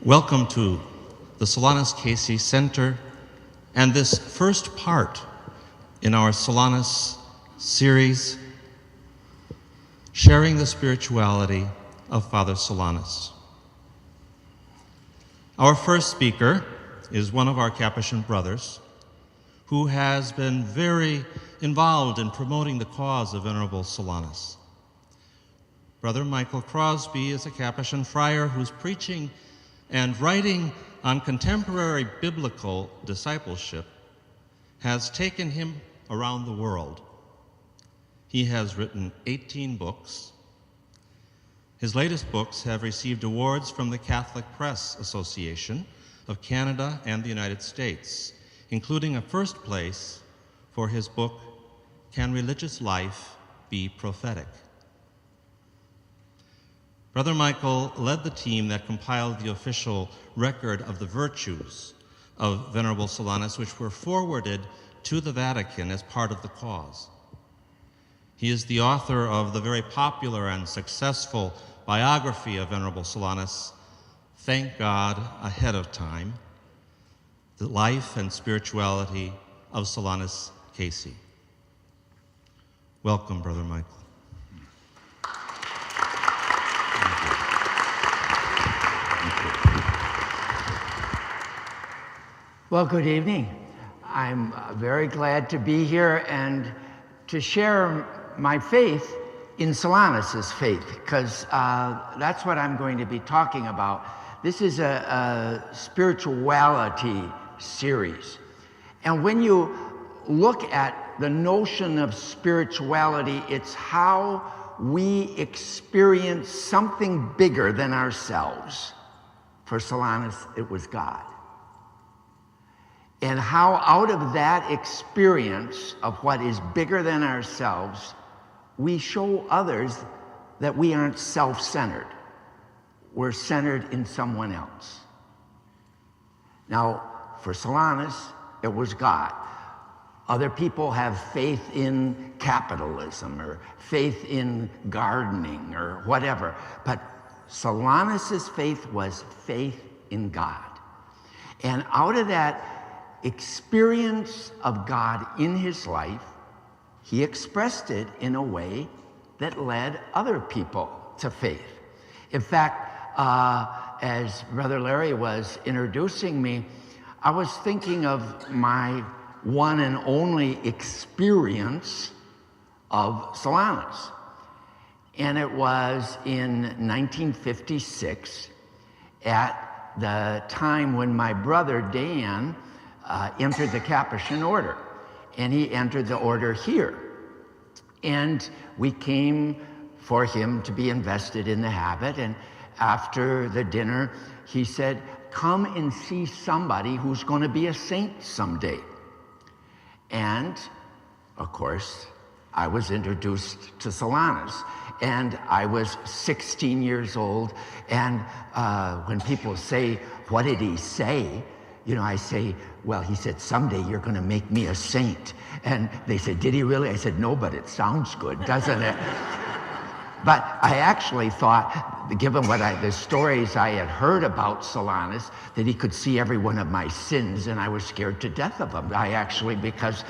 Welcome to the Solanus Casey Center and this first part in our Solanus series, Sharing the Spirituality of Father Solanus. Our first speaker is one of our Capuchin brothers who has been very involved in promoting the cause of Venerable Solanus. Brother Michael Crosby is a Capuchin friar whose preaching and writing on contemporary biblical discipleship has taken him around the world. He has written 18 books. His latest books have received awards from the Catholic Press Association of Canada and the United States, including a first place for his book, Can Religious Life Be Prophetic? Brother Michael led the team that compiled the official record of the virtues of Venerable Solanus, which were forwarded to the Vatican as part of the cause. He is the author of the very popular and successful biography of Venerable Solanus, Thank God Ahead of Time, The Life and Spirituality of Solanus Casey. Welcome, Brother Michael. Well, good evening. I'm very glad to be here and to share my faith in Solanus's faith, because that's what I'm going to be talking about. This is a spirituality series. And when you look at the notion of spirituality, it's how we experience something bigger than ourselves. For Solanus, it was God. And how out of that experience of what is bigger than ourselves, we show others that we aren't self-centered. We're centered in someone else. Now, for Solanus, it was God. Other people have faith in capitalism or faith in gardening or whatever. But Solanus's faith was faith in God. And out of that experience of God in his life, he expressed it in a way that led other people to faith. In fact, as Brother Larry was introducing me, I was thinking of my one and only experience of Solanus. And it was in 1956, at the time when my brother Dan entered the Capuchin order, and he entered the order here. And we came for him to be invested in the habit, and after the dinner, he said, come and see somebody who's going to be a saint someday. And, of course, I was introduced to Solanus, and I was 16 years old, and when people say, what did he say? You know, I say, well, he said, someday you're going to make me a saint. And they said, did he really? I said, no, but it sounds good, doesn't it? But I actually thought, given the stories I had heard about Solanus, that he could see every one of my sins, and I was scared to death of him. Because,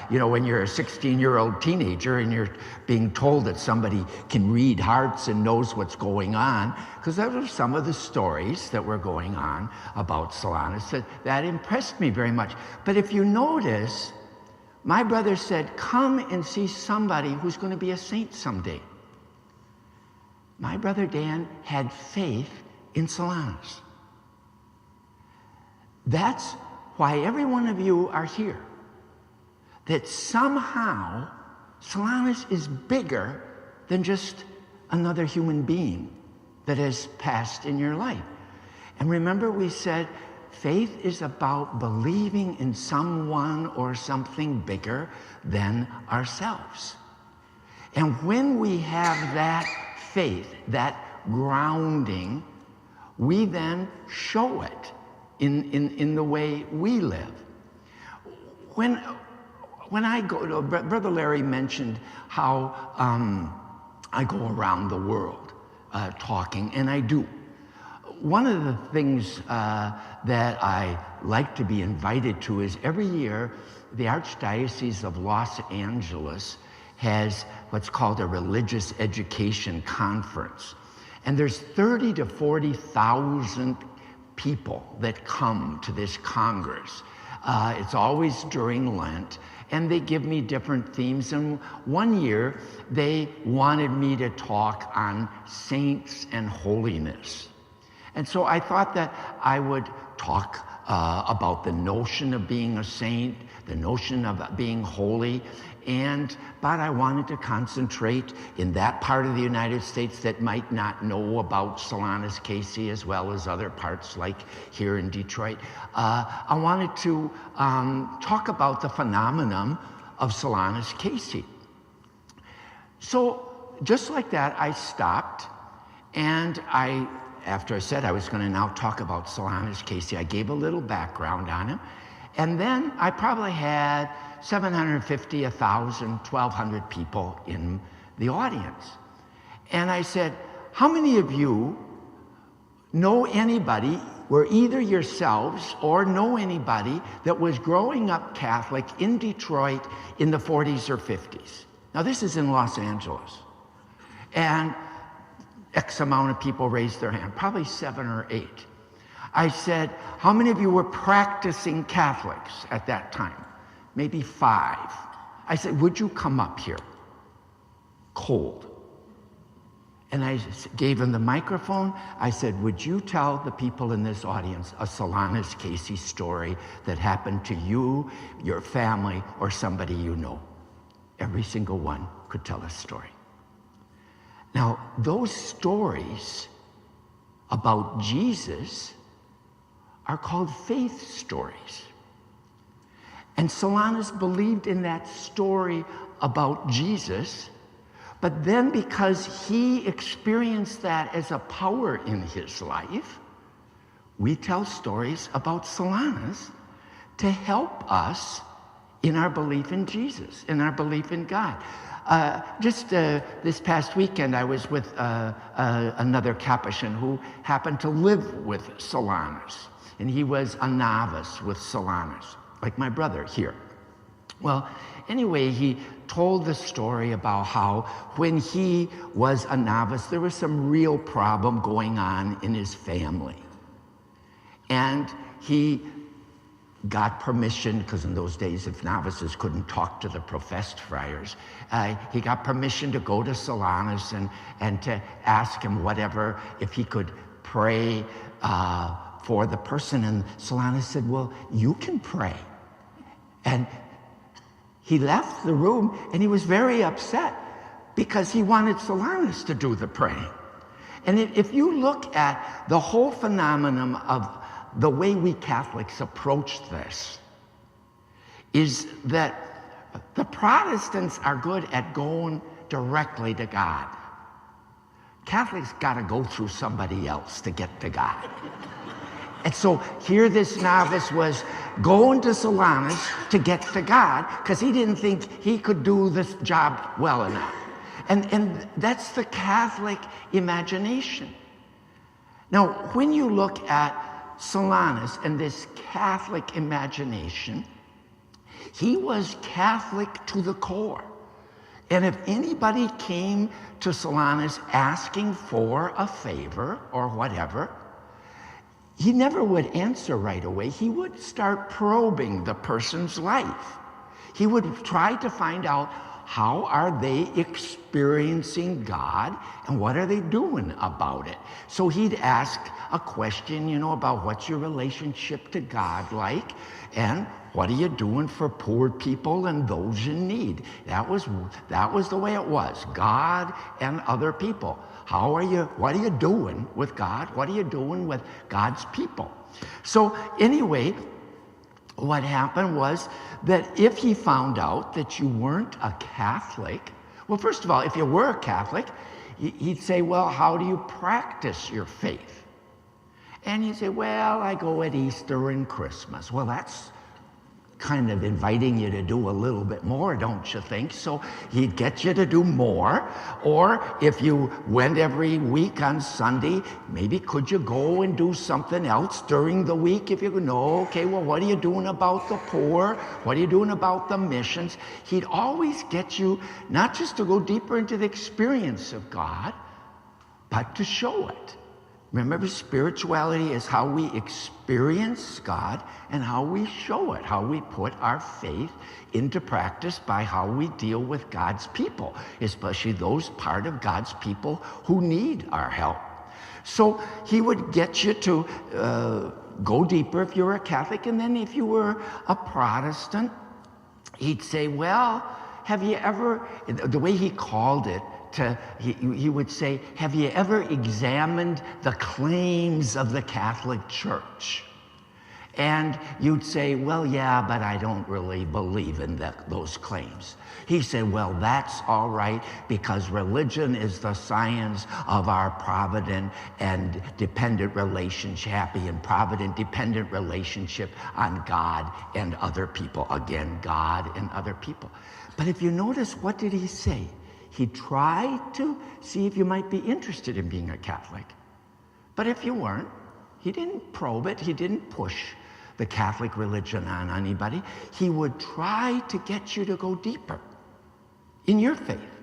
you know, when you're a 16-year-old teenager and you're being told that somebody can read hearts and knows what's going on, because those were some of the stories that were going on about Solanus, that impressed me very much. But if you notice, my brother said, come and see somebody who's going to be a saint someday. My brother Dan had faith in Solanus. That's why every one of you are here. That somehow Solanus is bigger than just another human being that has passed in your life. And remember, we said faith is about believing in someone or something bigger than ourselves. And when we have that faith, that grounding, we then show it in the way we live. When I go to, Brother Larry mentioned how I go around the world talking, and I do. one of the things that I like to be invited to is every year the Archdiocese of Los Angeles has what's called a religious education conference. And there's 30 to 40,000 people that come to this Congress. It's always during Lent, and they give me different themes. And one year, they wanted me to talk on saints and holiness. And so I thought that I would talk about the notion of being a saint, the notion of being holy, but I wanted to concentrate in that part of the United States that might not know about Solanus Casey as well as other parts like here in Detroit. I wanted to talk about the phenomenon of Solanus Casey. So just like that, I stopped, and after I said I was going to now talk about Solanus Casey, I gave a little background on him, and then I probably had 750, 1,000, 1,200 people in the audience. And I said, how many of you know anybody, were either yourselves or know anybody that was growing up Catholic in Detroit in the 40s or 50s? Now this is in Los Angeles. And X amount of people raised their hand, probably 7 or 8. I said, how many of you were practicing Catholics at that time? Maybe 5. I said, would you come up here? Cold. And I gave him the microphone. I said, would you tell the people in this audience a Solanus Casey story that happened to you, your family, or somebody you know? Every single one could tell a story. Now, those stories about Jesus are called faith stories. And Solanus believed in that story about Jesus, but then because he experienced that as a power in his life, we tell stories about Solanus to help us in our belief in Jesus, in our belief in God. Just this past weekend, I was with another Capuchin who happened to live with Solanus, and he was a novice with Solanus, like my brother here. Well, anyway, he told the story about how when he was a novice, there was some real problem going on in his family. And he got permission, because in those days, if novices couldn't talk to the professed friars, he got permission to go to Solanus and to ask him whatever, if he could pray for the person. And Solanus said, well, you can pray. And he left the room, and he was very upset because he wanted Solanus to do the praying. And if you look at the whole phenomenon of the way we Catholics approach this, is that the Protestants are good at going directly to God. Catholics got to go through somebody else to get to God. And so here this novice was going to Solanus to get to God because he didn't think he could do this job well enough. And that's the Catholic imagination. Now, when you look at Solanus and this Catholic imagination, he was Catholic to the core. And if anybody came to Solanus asking for a favor or whatever, he never would answer right away. He would start probing the person's life. He would try to find out, how are they experiencing God and what are they doing about it? So he'd ask a question, about what's your relationship to God like, and what are you doing for poor people and those in need? That was the way it was, God and other people. What are you doing with God? What are you doing with God's people? So anyway, what happened was that if he found out that you weren't a Catholic, well, first of all, if you were a Catholic, he'd say, well, how do you practice your faith? And he'd say, well, I go at Easter and Christmas. Well, that's kind of inviting you to do a little bit more, don't you think? So he'd get you to do more. Or if you went every week on Sunday, maybe could you go and do something else during the week? If you go, no, okay, well, what are you doing about the poor? What are you doing about the missions? He'd always get you not just to go deeper into the experience of God, but to show it. Remember, spirituality is how we experience God and how we show it, how we put our faith into practice by how we deal with God's people, especially those part of God's people who need our help. So he would get you to go deeper if you're a Catholic, and then if you were a Protestant, he'd say, well, have you ever, the way he called it, he would say, have you ever examined the claims of the Catholic Church? And you'd say, well, yeah, but I don't really believe in those claims. He said, well, that's all right, because religion is the science of our provident and dependent relationship, happy and provident dependent relationship on God and other people. Again, God and other people. But if you notice, what did he say? He tried to see if you might be interested in being a Catholic. But if you weren't, he didn't probe it. He didn't push the Catholic religion on anybody. He would try to get you to go deeper in your faith.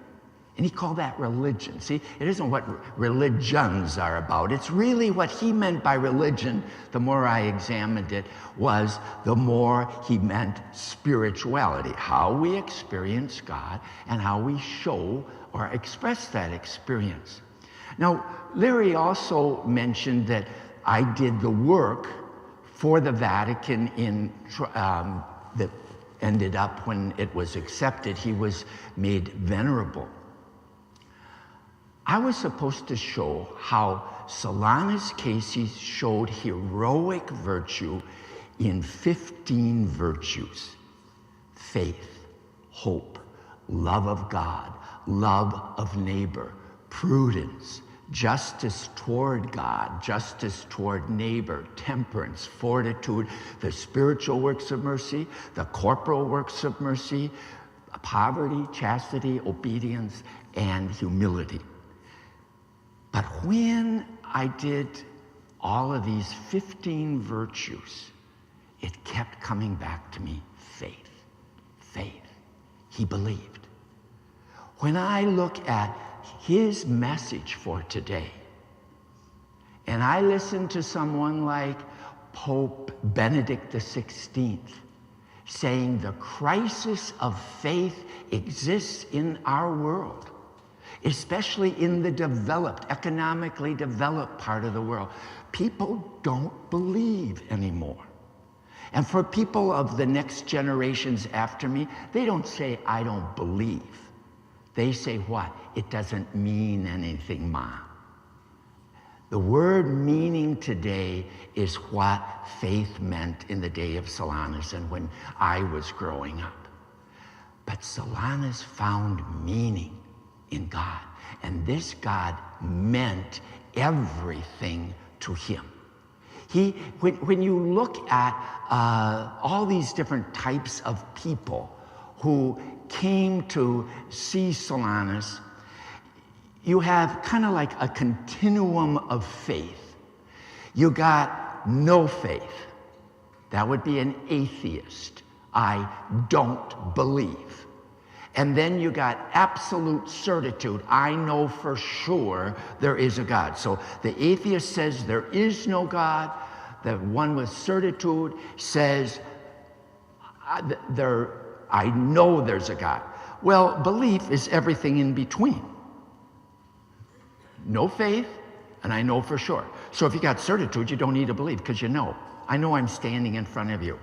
And he called that religion. See, it isn't what religions are about. It's really what he meant by religion. The more I examined it, was the more he meant spirituality, how we experience God and how we show or express that experience. Now, Larry also mentioned that I did the work for the Vatican that ended up when it was accepted. He was made venerable. I was supposed to show how Solanus Casey showed heroic virtue in 15 virtues: faith, hope, love of God, love of neighbor, prudence, justice toward God, justice toward neighbor, temperance, fortitude, the spiritual works of mercy, the corporal works of mercy, poverty, chastity, obedience, and humility. But when I did all of these 15 virtues, it kept coming back to me: faith, faith. He believed. When I look at his message for today, and I listen to someone like Pope Benedict XVI saying the crisis of faith exists in our world, especially in the developed, economically developed part of the world. People don't believe anymore. And for people of the next generations after me, they don't say, I don't believe. They say what? It doesn't mean anything, Ma. The word meaning today is what faith meant in the day of Solanus and when I was growing up. But Solanus found meaning in God, and this God meant everything to him. When you look at all these different types of people who came to see Solanus, you have kind of like a continuum of faith. You got no faith. That would be an atheist. I don't believe. And then you got absolute certitude. I know for sure there is a God. So the atheist says there is no God. The one with certitude says, I know there's a God. Well, belief is everything in between. No faith, and I know for sure. So if you got certitude, you don't need to believe, because you know. I know I'm standing in front of you,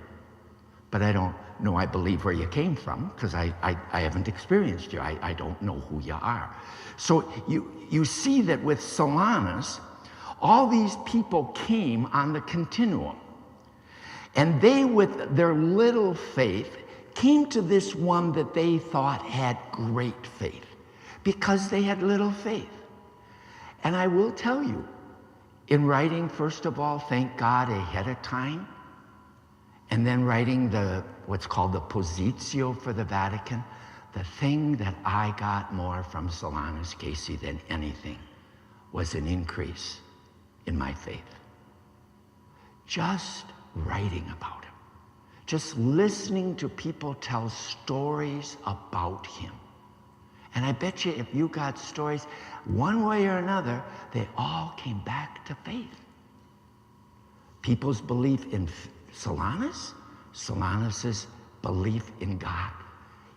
but I don't know I believe where you came from, because I haven't experienced you. I don't know who you are. So you see that with Solanus, all these people came on the continuum. And they, with their little faith, came to this one that they thought had great faith, because they had little faith. And I will tell you, in writing, first of all, thank God ahead of time, and then writing what's called the Positio for the Vatican, the thing that I got more from Solanus Casey than anything was an increase in my faith. Just writing about him, just listening to people tell stories about him. And I bet you if you got stories, one way or another, they all came back to faith. People's belief in Solanus, Solanus's belief in God.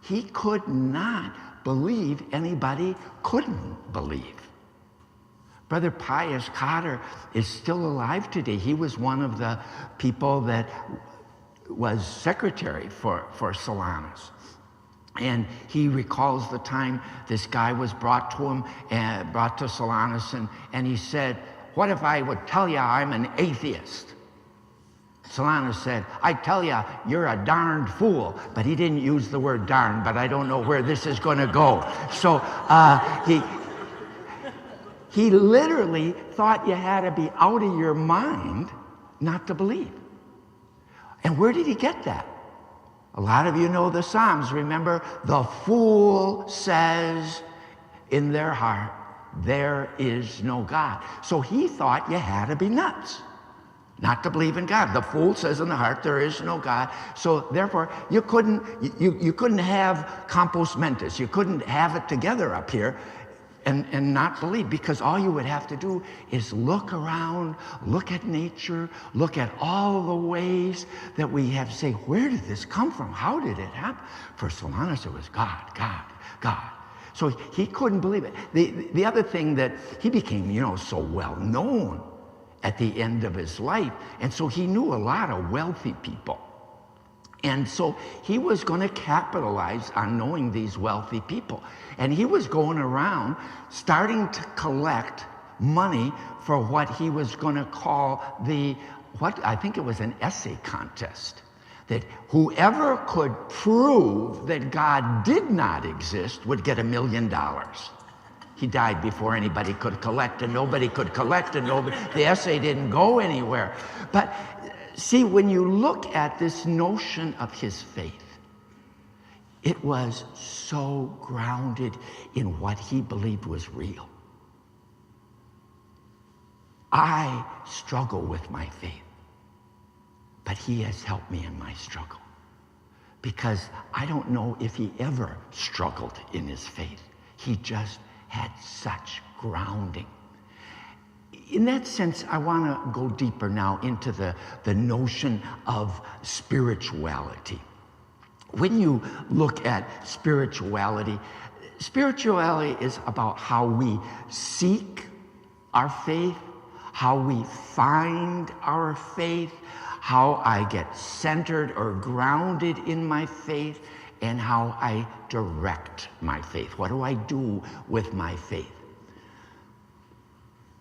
He could not believe anybody couldn't believe. Brother Pius Cotter is still alive today. He was one of the people that was secretary for Solanus. And he recalls the time this guy was brought to him and brought to Solanus, and he said, "What if I would tell you I'm an atheist?" Solanus said, "I tell you, you're a darned fool." But he didn't use the word darn, but I don't know where this is going to go. So he literally thought you had to be out of your mind not to believe. And where did he get that? A lot of you know the Psalms. Remember, the fool says in their heart, there is no God. So he thought you had to be nuts not to believe in God. The fool says in the heart, there is no God. So therefore, you couldn't have compos mentis. You couldn't have it together up here and not believe, because all you would have to do is look around, look at nature, look at all the ways that we have to say, where did this come from? How did it happen? For Solanus, it was God, God, God. So he couldn't believe it. The other thing that he became, so well known at the end of his life, and so he knew a lot of wealthy people. And so he was going to capitalize on knowing these wealthy people. And he was going around starting to collect money for what he was going to call I think it was an essay contest. That whoever could prove that God did not exist would get $1 million. He died before anybody could collect, and nobody could collect, and the essay didn't go anywhere. But see, when you look at this notion of his faith, it was so grounded in what he believed was real. I struggle with my faith, but he has helped me in my struggle, because I don't know if he ever struggled in his faith. He just had such grounding. In that sense, I want to go deeper now into the notion of spirituality. When you look at spirituality, spirituality is about how we seek our faith, how we find our faith, how I get centered or grounded in my faith, and how I direct my faith. What do I do with my faith?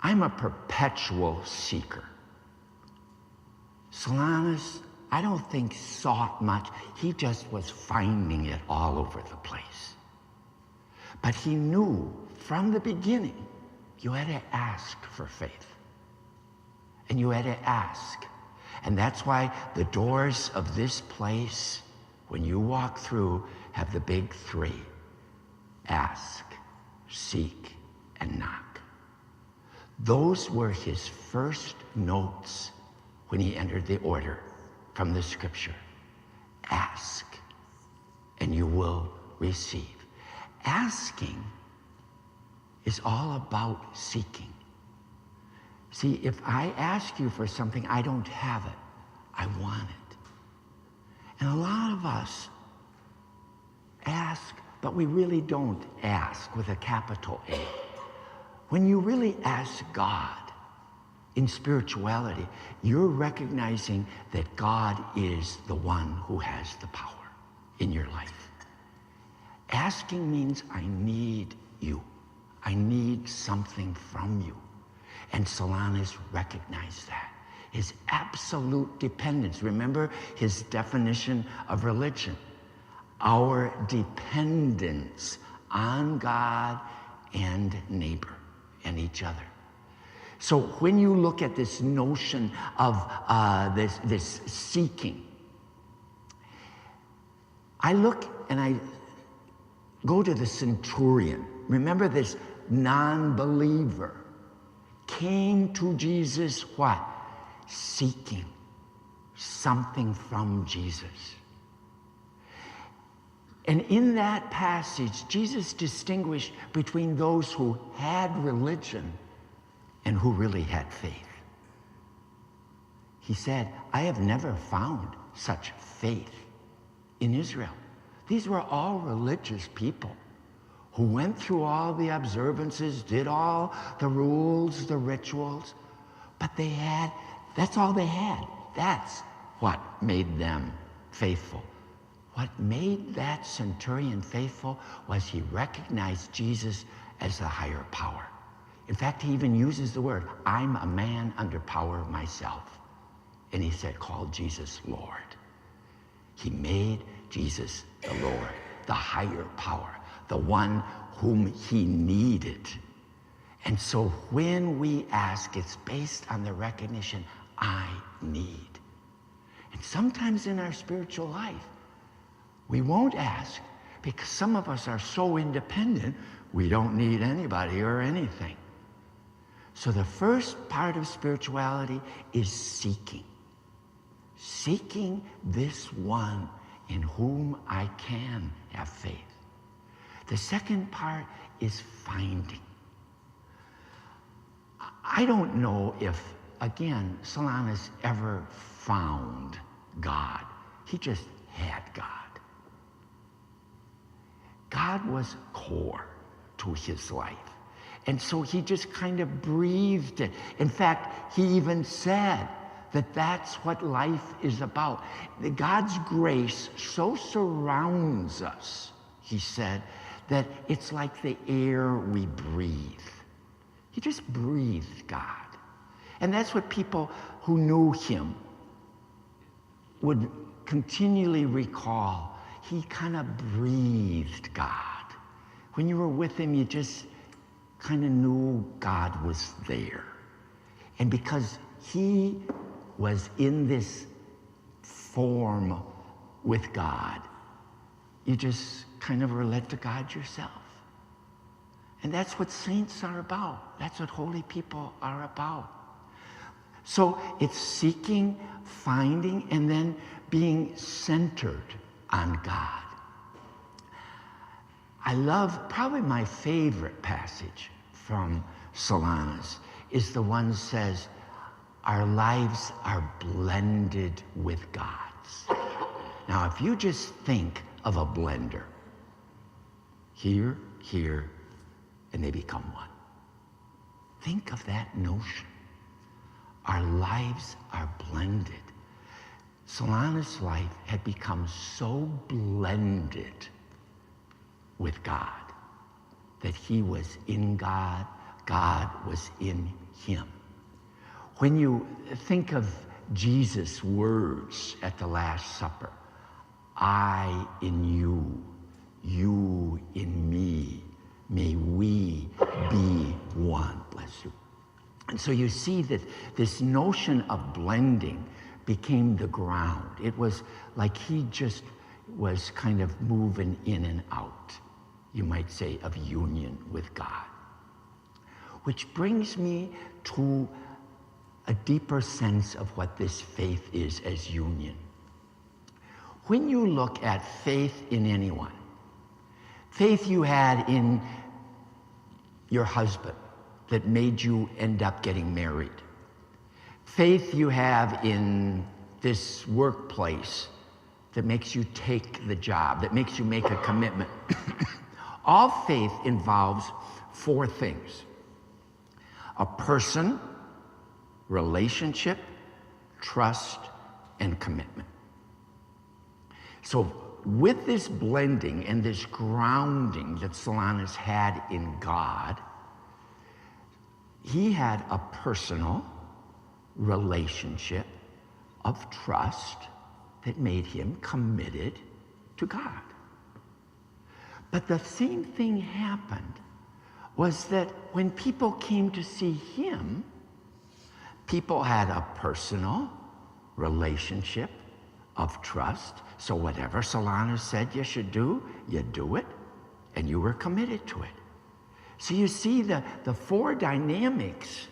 I'm a perpetual seeker. Solanus, I don't think sought much. He just was finding it all over the place. But he knew from the beginning, you had to ask for faith. And you had to ask. And that's why the doors of this place, when you walk through, have the big three: ask, seek, and knock. Those were his first notes when he entered the order from the scripture. Ask, and you will receive. Asking is all about seeking. See, if I ask you for something, I don't have it. I want it. And a lot of us ask, but we really don't ask with a capital A. When you really ask God in spirituality, you're recognizing that God is the one who has the power in your life. Asking means I need you. I need something from you. And Solanus recognized that. His absolute dependence. Remember his definition of religion. Our dependence on God and neighbor and each other. So when you look at this notion of this seeking, I look and I go to the centurion. Remember, this non-believer came to Jesus, what? Seeking something from Jesus. And in that passage, Jesus distinguished between those who had religion and who really had faith. He said, I have never found such faith in Israel. These were all religious people who went through all the observances, did all the rules, the rituals, but that's all they had. That's what made them faithful. What made that centurion faithful was he recognized Jesus as the higher power. In fact, he even uses the word, I'm a man under power myself. And he said, call Jesus Lord. He made Jesus the Lord, the higher power, the one whom he needed. And so when we ask, it's based on the recognition, I need. And sometimes in our spiritual life, we won't ask because some of us are so independent, we don't need anybody or anything. So the first part of spirituality is seeking. Seeking this one in whom I can have faith. The second part is finding. I don't know if, again, Solanus ever found God. He just had God. God was core to his life. And so he just kind of breathed it. In fact, he even said that that's what life is about. God's grace so surrounds us, he said, that it's like the air we breathe. He just breathed God. And that's what people who knew him would continually recall. He kind of breathed God. When you were with him, you just kind of knew God was there. And because he was in this form with God, you just kind of were led to God yourself. And that's what saints are about. That's what holy people are about. So it's seeking, finding, and then being centered on God. I love, probably my favorite passage from Solanus is the one that says, our lives are blended with God's. Now, if you just think of a blender, here, here, and they become one. Think of that notion. Our lives are blended. Solanus' life had become so blended with God that he was in God, God was in him. When you think of Jesus' words at the Last Supper, I in you, you in me, may we be one. Bless you. And so you see that this notion of blending became the ground. It was like he just was kind of moving in and out, you might say, of union with God. Which brings me to a deeper sense of what this faith is as union. When you look at faith in anyone, faith you had in your husband that made you end up getting married, faith you have in this workplace that makes you take the job, that makes you make a commitment. All faith involves four things: a person, relationship, trust, and commitment. So with this blending and this grounding that Solanus had in God, he had a personal relationship of trust that made him committed to God. But the same thing happened was that when people came to see him, people had a personal relationship of trust. So whatever Solanus said you should do, you do it, and you were committed to it. So you see the four dynamics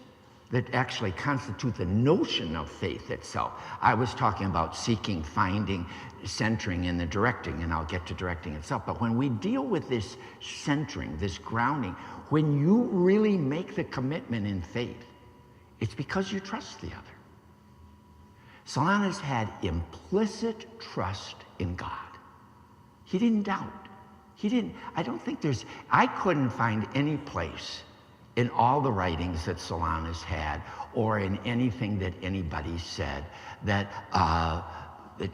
that actually constitute the notion of faith itself. I was talking about seeking, finding, centering, and the directing, and I'll get to directing itself. But when we deal with this centering, this grounding, when you really make the commitment in faith, it's because you trust the other. Solanus had implicit trust in God. He didn't doubt. I couldn't find any place in all the writings that Solanus had or in anything that anybody said that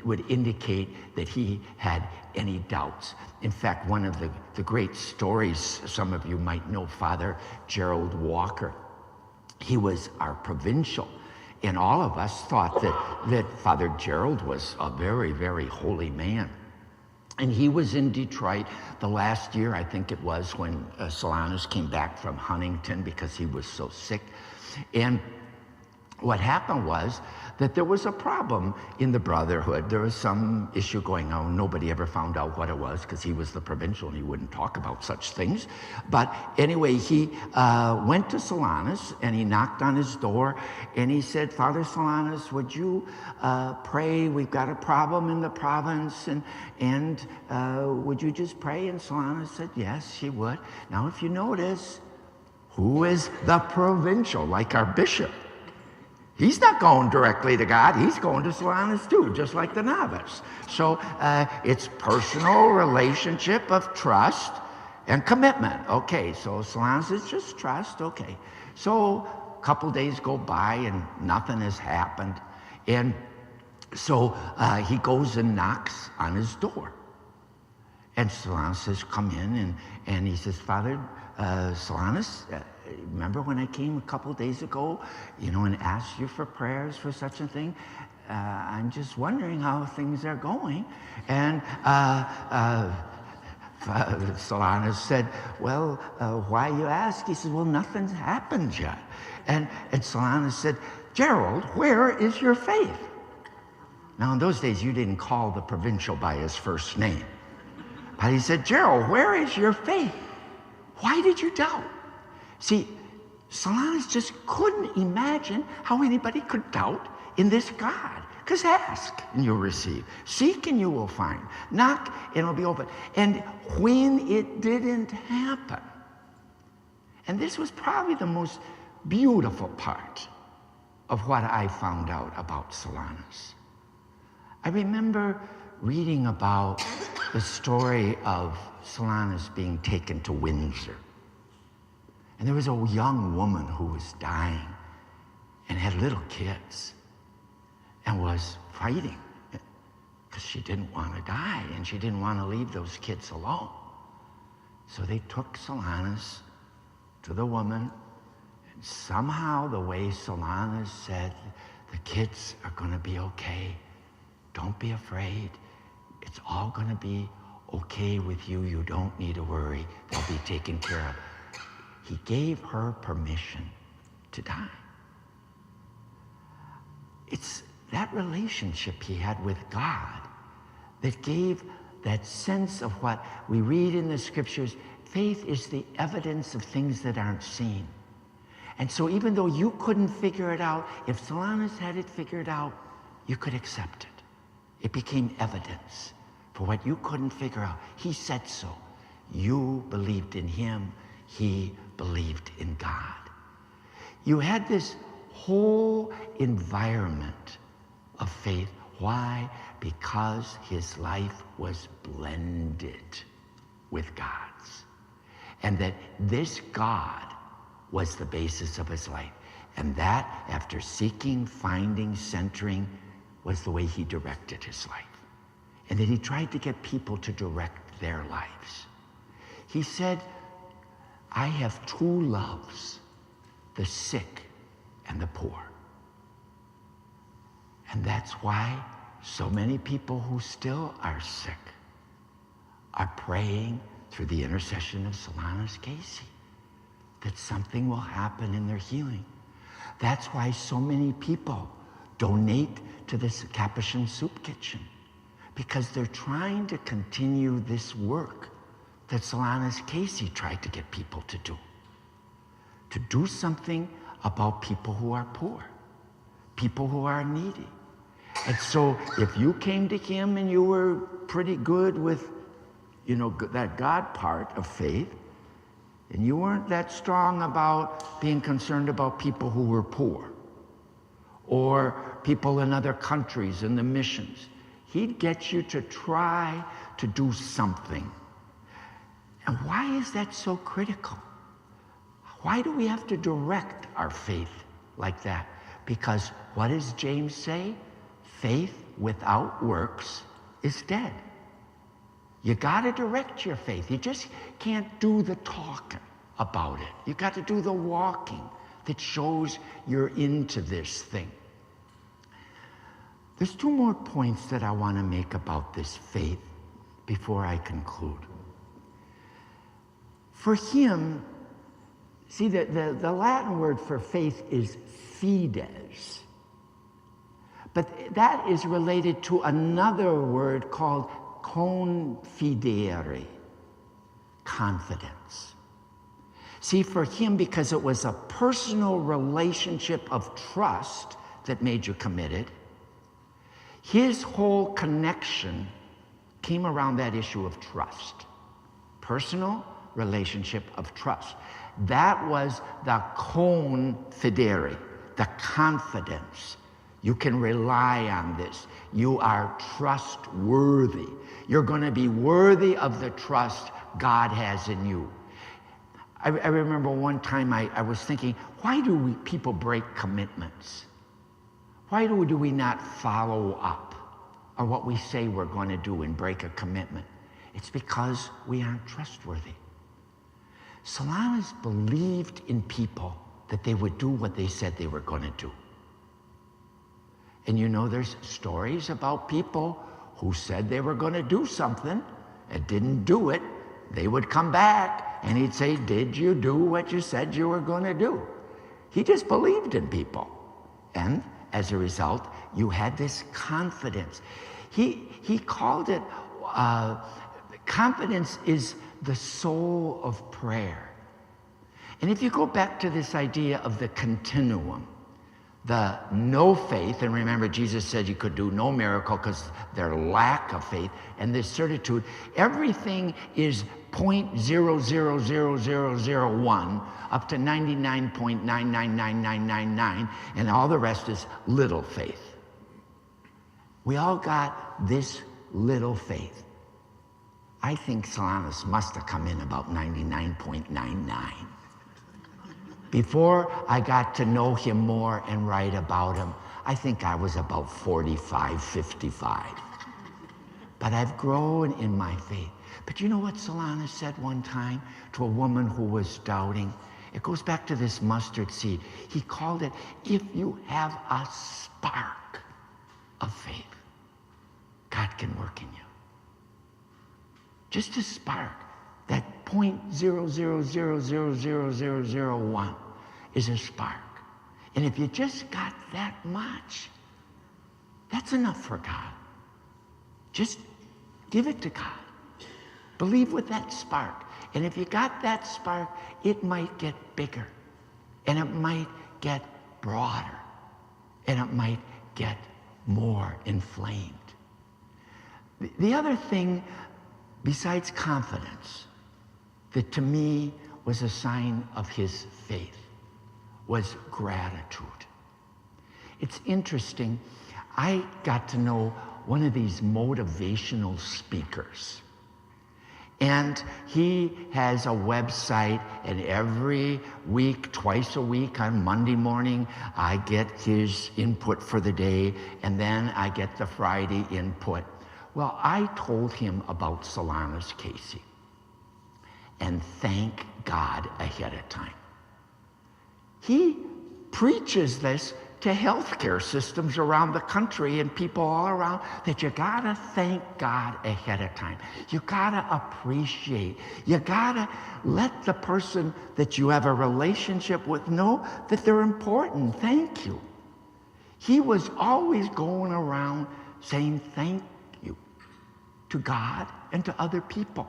would indicate that he had any doubts. In fact, one of the great stories, some of you might know Father Gerald Walker. He was our provincial. And all of us thought that Father Gerald was a very, very holy man. And he was in Detroit the last year, I think it was, when Solanus came back from Huntington because he was so sick. And what happened was that there was a problem in the brotherhood. There was some issue going on. Nobody ever found out what it was because he was the provincial and he wouldn't talk about such things. But anyway, he went to Solanus and he knocked on his door and he said, Father Solanus, would you pray? We've got a problem in the province and would you just pray? And Solanus said, yes, he would. Now, if you notice, who is the provincial, like our bishop? He's not going directly to God. He's going to Solanus too, just like the novice. So it's personal relationship of trust and commitment. Okay, so Solanus is just trust. Okay. So a couple days go by and nothing has happened. And so he goes and knocks on his door. And Solanus says, come in. And he says, Father Solanus, remember when I came a couple days ago, and asked you for prayers for such a thing? I'm just wondering how things are going. And Solanus said, well, why you ask? He said, well, nothing's happened yet. And Solanus said, Gerald, where is your faith? Now, in those days, you didn't call the provincial by his first name. But he said, Gerald, where is your faith? Why did you doubt? See, Solanus just couldn't imagine how anybody could doubt in this God. Because ask and you'll receive. Seek and you will find. Knock and it'll be open. And when it didn't happen, and this was probably the most beautiful part of what I found out about Solanus. I remember reading about the story of Solanus being taken to Windsor. And there was a young woman who was dying and had little kids and was fighting because she didn't want to die and she didn't want to leave those kids alone. So they took Solanus to the woman, and somehow the way Solanus said, the kids are going to be okay. Don't be afraid. It's all going to be okay with you. You don't need to worry. They'll be taken care of. He gave her permission to die. It's that relationship he had with God that gave that sense of what we read in the scriptures. Faith is the evidence of things that aren't seen. And so even though you couldn't figure it out, if Solanus had it figured out, you could accept it. It became evidence for what you couldn't figure out. He said so. You believed in him. He believed in God. You had this whole environment of faith. Why? Because his life was blended with God's. And that this God was the basis of his life. And that, after seeking, finding, centering, was the way he directed his life. And that he tried to get people to direct their lives. He said, I have two loves, the sick and the poor. And that's why so many people who still are sick are praying through the intercession of Solanus Casey that something will happen in their healing. That's why so many people donate to this Capuchin soup kitchen. because they're trying to continue this work that Solanus Casey tried to get people to do something about people who are poor, people who are needy. And so if you came to him and you were pretty good with, that God part of faith, and you weren't that strong about being concerned about people who were poor or people in other countries and the missions, he'd get you to try to do something. And why is that so critical? Why do we have to direct our faith like that? Because what does James say? Faith without works is dead. You got to direct your faith. You just can't do the talking about it. You got to do the walking that shows you're into this thing. There's two more points that I want to make about this faith before I conclude. For him, see, the Latin word for faith is fides. But that is related to another word called confidere, confidence. See, for him, because it was a personal relationship of trust that made you committed, his whole connection came around that issue of trust. Personal relationship of trust. That was the confidere, the confidence. You can rely on this. You are trustworthy. You're going to be worthy of the trust God has in you. I remember one time I was thinking, why do people break commitments? Why do we not follow up on what we say we're going to do and break a commitment? It's because we aren't trustworthy. Solanus believed in people that they would do what they said they were going to do. And there's stories about people who said they were going to do something and didn't do it. They would come back and he'd say, did you do what you said you were going to do? He just believed in people. And as a result, you had this confidence. He called it, confidence is the soul of prayer. And if you go back to this idea of the continuum, the no faith, and remember Jesus said you could do no miracle because their lack of faith, and this certitude, everything is 0.000001 up to 99.999999, and all the rest is little faith. We all got this little faith. I think Solanus must have come in about 99.99. Before I got to know him more and write about him, I think I was about 45, 55. But I've grown in my faith. But you know what Solanus said one time to a woman who was doubting? It goes back to this mustard seed. He called it, if you have a spark of faith, God can work in you. Just a spark. That 0.00000001 is a spark. And if you just got that much, that's enough for God. Just give it to God. Believe with that spark. And if you got that spark, it might get bigger. And it might get broader. And it might get more inflamed. The other thing besides confidence that to me was a sign of his faith was gratitude. It's interesting. I got to know one of these motivational speakers. And he has a website, and every week, twice a week on Monday morning, I get his input for the day, and then I get the Friday input. Well, I told him about Solanus Casey, and thank God ahead of time. He preaches this to healthcare systems around the country and people all around, that you gotta thank God ahead of time. You gotta appreciate. You gotta let the person that you have a relationship with know that they're important. Thank you. He was always going around saying thank you. to God and to other people.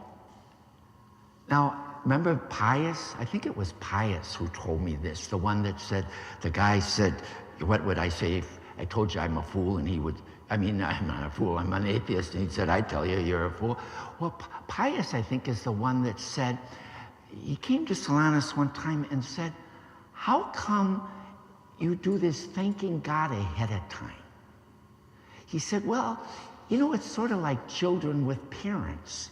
Now, remember Pius? I think it was Pius who told me this, the one that said, the guy said, what would I say if I told you I'm a fool? And he would, I'm not a fool, I'm an atheist. And he said, I tell you, you're a fool. Well, Pius, I think, is the one that said, he came to Solanus one time and said, how come you do this thanking God ahead of time? He said, well, it's sort of like children with parents.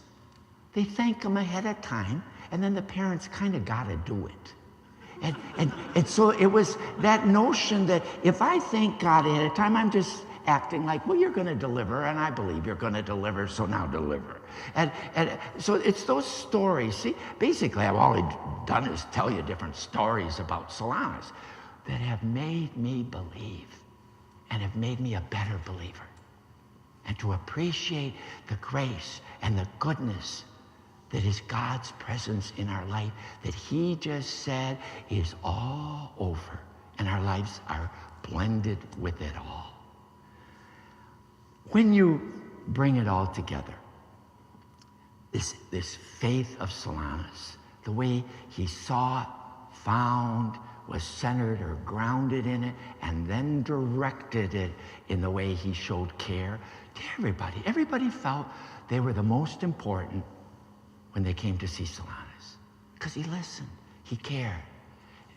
They thank them ahead of time, and then the parents kind of got to do it. And so it was that notion that if I thank God ahead of time, I'm just acting like, well, you're going to deliver, and I believe you're going to deliver, so now deliver. And so it's those stories. See, basically, all I've done is tell you different stories about Solanus that have made me believe and have made me a better believer. And to appreciate the grace and the goodness that is God's presence in our life, that he just said is all over, and our lives are blended with it all. When you bring it all together, this faith of Solanus, the way he saw, found, was centered or grounded in it, and then directed it in the way he showed care to everybody. Everybody felt they were the most important when they came to see Solanus, because he listened, he cared,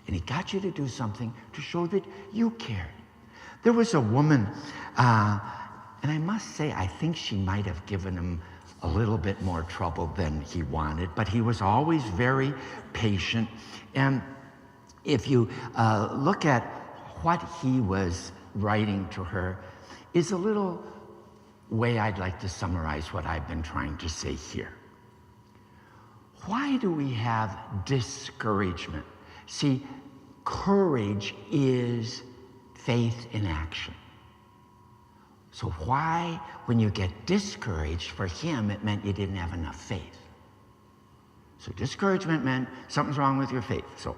and he got you to do something to show that you cared. There was a woman, and I must say, I think she might have given him a little bit more trouble than he wanted, but he was always very patient. And if you look at what he was writing to her, is a little way I'd like to summarize what I've been trying to say here. Why do we have discouragement? See, courage is faith in action. So why, when you get discouraged, for him, it meant you didn't have enough faith. So discouragement meant something's wrong with your faith. So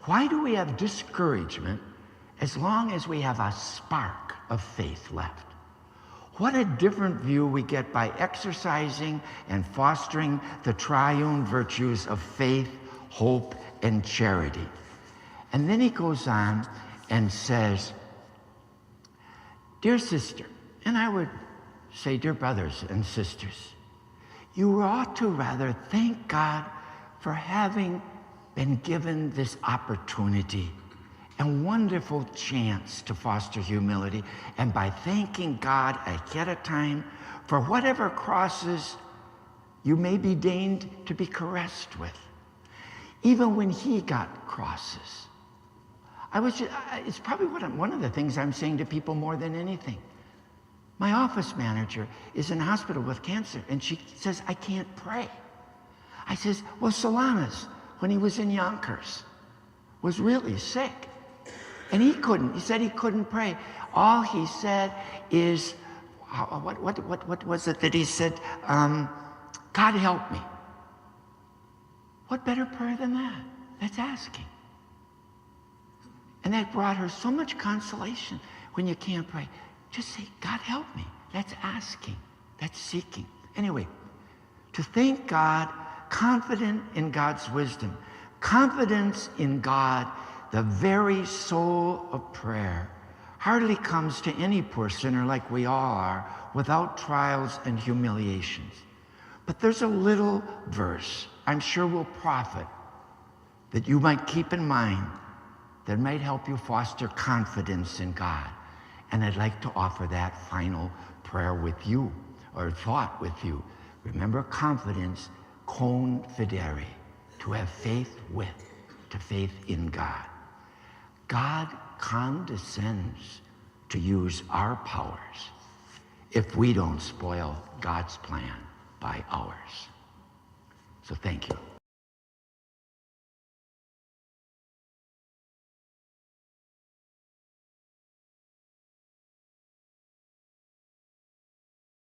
why do we have discouragement as long as we have a spark of faith left? What a different view we get by exercising and fostering the triune virtues of faith, hope, and charity. And then he goes on and says, dear sister, and I would say, dear brothers and sisters, you ought to rather thank God for having been given this opportunity and wonderful chance to foster humility, and by thanking God ahead of time for whatever crosses you may be deigned to be caressed with. Even when he got crosses. It's probably one of the things I'm saying to people more than anything. My office manager is in hospital with cancer, and she says, I can't pray. I says, well, Solanus, when he was in Yonkers, was really sick. And he said he couldn't pray. All he said is, what was it that he said? God help me. What better prayer than that? That's asking. And that brought her so much consolation when you can't pray. Just say, God help me. That's asking. That's seeking. Anyway, to thank God, confident in God's wisdom, confidence in God, the very soul of prayer, hardly comes to any poor sinner like we all are without trials and humiliations. But there's a little verse I'm sure will profit that you might keep in mind that might help you foster confidence in God. And I'd like to offer that final prayer with you, or thought with you. Remember, confidence, con fidere, to have faith with, to faith in God. God condescends to use our powers if we don't spoil God's plan by ours. So thank you.